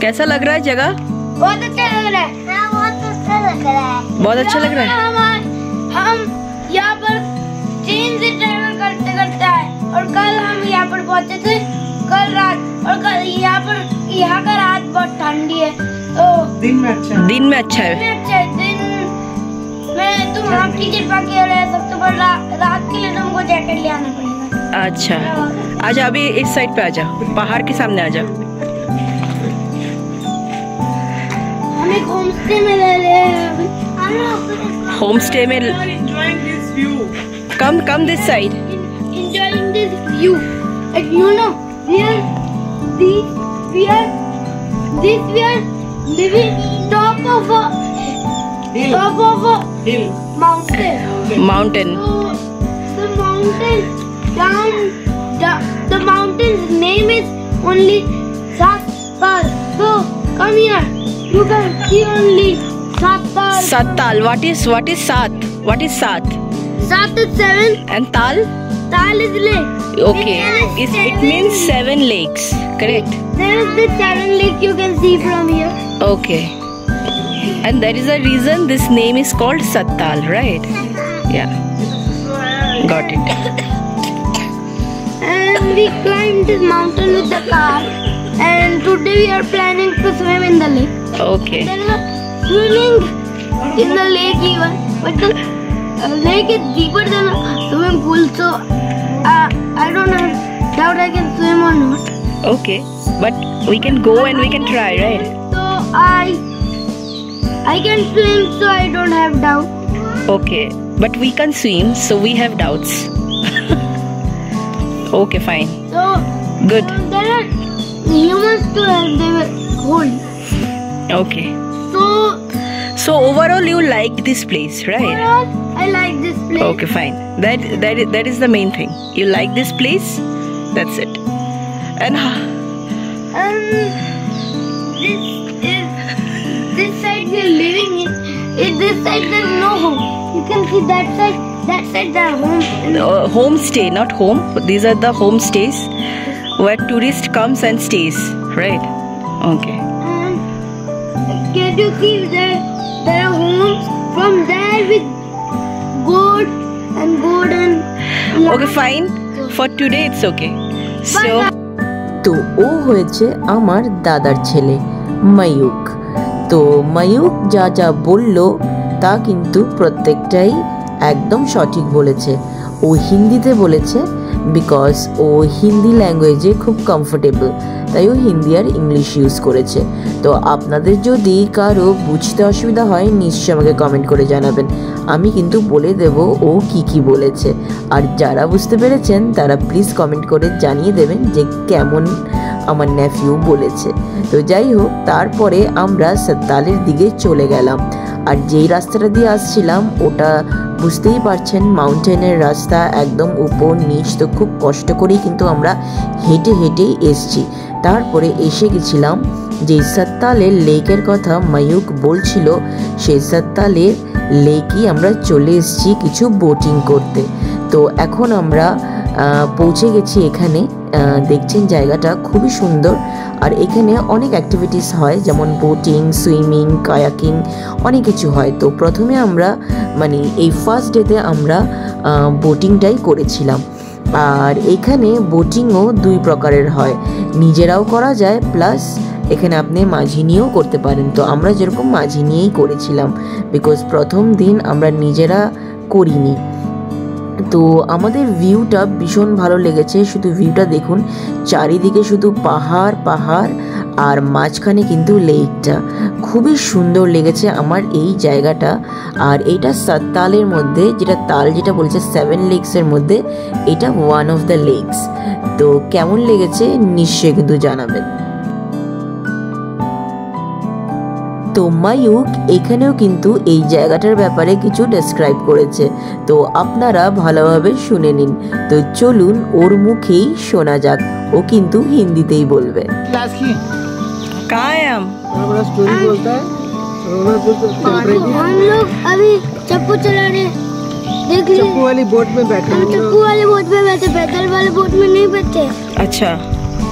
कैसा लग रहा है जगह? बहुत अच्छा लग रहा है। हाँ, बहुत अच्छा लग रहा है। बहुत अच्छा लग रहा है। हम यहाँ पर ट्रेन से ट्रेवल करते करते आए और कल हम यहाँ पर पहुँचे थे कल रात, और कल यहाँ का रात बहुत ठंडी है, तो दिन में अच्छा है। दिन में अच्छा है। दिन में तुम आपकी कृपा की रह सकते हो, पर रात के लिए तुमको जैकेट ले आना पड़ेगा। अच्छा, आजा अभी इस साइड पे आजा, पहाड़ के सामने आजा। हम एक होम स्टे में रह रहे हैं। होम स्टे में come this side. Enjoying this view, and you know we are living top of a mountain. So the mountain's name is only Sattal. So come here, you can see only Sattal. Sattal. What is Sat? What is Sat? Sat is 7 and Tal? Tal is lake. Okay, it means 7 lakes, correct? There is the 7 lake you can see from here. Okay, and there is a reason this name is called Sattal, right? Yeah, got it. And we climbed this mountain with the car, and today we are planning to swim in the lake. Okay. There is a swimming in the lake even, but the lake is deeper than a swimming pool, so I don't have doubt I can swim or not. Okay, but we can go and we can try, right? So I can swim, so I don't have doubt. Okay, but we can swim, so we have doubts. Okay, fine. So good. There are humans to help them hold. Okay. So overall, you liked this place, right? Overall, I like this place. Okay, fine. That is the main thing. You like this place. That's it. And this side we are living in. This side there is no home. You can see that side. That side there are home. Homestay, not home. These are the homestays where tourist comes and stays, right? Okay. And can you see there are homes from there with goat and okay, fine. For today it's okay. So তো ও হয়েছে আমার দাদার ছেলে ময়ূক। তো ময়ূক যা যা বলল তা কিন্তু প্রত্যেকটাই একদম সঠিক বলেছে। ও হিন্দিতে বলেছে বিকজ ও হিন্দি ল্যাঙ্গুয়েজে খুব কমফোর্টেবল, তাই ও হিন্দি আর ইংলিশ ইউজ করেছে। তো আপনাদের যদি কারো বুঝতে অসুবিধা হয় নিশ্চয়ই আমাকে কমেন্ট করে জানাবেন, আমি কিন্তু বলে দেব ও কি বলেছে। আর যারা বুঝতে পেরেছেন তারা প্লিজ কমেন্ট করে জানিয়ে দেবেন যে কেমন আমার নেফিউ বলেছে। তো যাই হোক, তারপরে আমরা সাত্তালের দিকে চলে গেলাম। আর যেই রাস্তাটা দিয়ে আসছিলাম ওটা বুঝতেই পারছেন মাউন্টেনের রাস্তা, একদম উপর নিচ, তো খুব কষ্ট করেই কিন্তু আমরা হেঁটে এসছি। তারপরে এসে গেছিলাম যে সাত্তালের লেকের কথা ময়ূক বলছিল, সেই সাত্তালের লেকই আমরা চলে এসেছি কিছু বোটিং করতে। তো এখন আমরা পৌঁছে গেছি এখানে। দেখছেন জায়গাটা খুবই সুন্দর, আর এখানে অনেক অ্যাক্টিভিটিস হয়, যেমন বোটিং, সুইমিং, কায়াকিং, অনেক কিছু হয়। তো প্রথমে আমরা এই ফার্স্ট ডেতে আমরা বোটিংটাই করেছিলাম। আর এখানে বোটিংও 2 প্রকারের হয়, নিজেরাও করা যায় প্লাস এখানে আপনি মাঝি নিয়েও করতে পারেন। তো আমরা যেরকম মাঝি নিয়েই করেছিলাম বিকজ প্রথম দিন আমরা নিজেরা করিনি। তো আমাদের ভিউটা ভীষণ ভালো লেগেছে। শুধু ভিউটা দেখুন, চারিদিকে শুধু পাহাড় আর মাঝখানে কিন্তু লেকটা, খুবই সুন্দর লেগেছে আমার এই জায়গাটা। আর এইটা সাত্তালের মধ্যে, যেটা বলছে 7 লেকসের মধ্যে এটা ওয়ান অফ দ্য লেকস। তো কেমন লেগেছে নিশ্চয়ই কিন্তু জানাবেন। তো ময়ূক এখানেও কিন্তু এই জায়গাটার ব্যাপারে কিছু ডেসক্রাইব করেছে, তো আপনারা ভালোভাবে শুনে নিন। তো চলুন ওর মুখেই শোনা যাক, ও কিন্তু হিন্দিতেই বলবে। हम लोग अभी चप्पू चला रहे, देख लीजिए। चप्पू वाली बोट में बैठे, चप्पू वाली बोट में बैठे, पैदल वाले बोट में नहीं बैठे। अच्छा,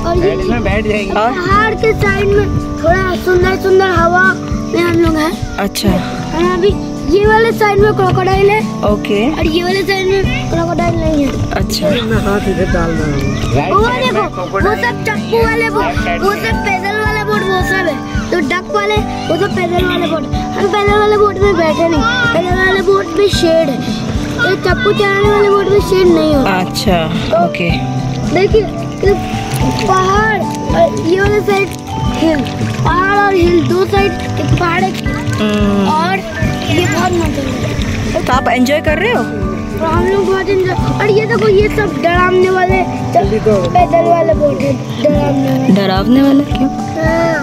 और ये बैठ जाएंगे। पहाड़ के साइड में थोड़ा सुंदर सुंदर हवा में हम लोग हैं। अच्छा हम अभी ये वाले साइड में क्रोकोडाइल है ओके और ये वाले साइड में क्रोकोडाइल नहीं है। अच्छा हाथ इधर डाल रहा हूँ। वो देखो वो सब चप्पू वाले वो सब पैदल वाला बोट वो सब है। तो डक वाले वो सब पैदल वाले बोट। हम पैदल वाले बोट में बैठे नहीं। पैदल वाले बोट में शेड है। तो चप्पू चलाने वाले बोट में शेड नहीं होता। अच्छा ओके देखिए ये पहाड़ और ये वाले साइड हिल, पहाड़ और हिल दो साइड एक पहाड़ और ये बहुत मजा है। तो आप एंजॉय कर रहे हो? और हम लोग बहुत एंजॉय। और ये देखो ये सब डरावने वाले पैदल वाले बोट है। डरावने वाला क्यों?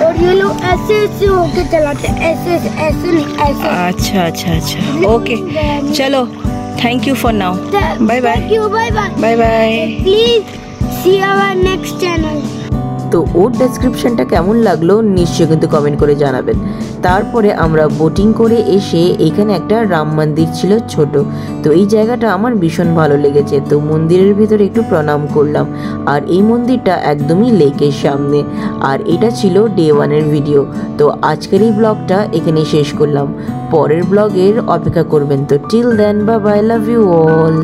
और ये लोग ऐसे ऐसे होके चलाते हैं, ऐसे ऐसे ऐसे नहीं ऐसे। अच्छा अच्छा अच्छा ओके चलो thank you for now bye bye bye bye bye bye please see our next channel. তো ওর ডেসক্রিপশনটা কেমন লাগলো নিশ্চয়ই কিন্তু কমেন্ট করে জানাবেন। তারপরে আমরা বোটিং করে এসে এখানে একটা রাম মন্দির ছিল ছোট। তো এই জায়গাটা আমার ভীষণ ভালো লেগেছে। তো মন্দিরের ভিতরে একটু প্রণাম করলাম। আর এই মন্দিরটা একদমই লেকের সামনে। আর এটা ছিল ডে 1-এর ভিডিও। তো আজকের এই ব্লগটা এখানেই শেষ করলাম। পরের ব্লগের অপেক্ষা করবেন। তো till then bye bye, love you all.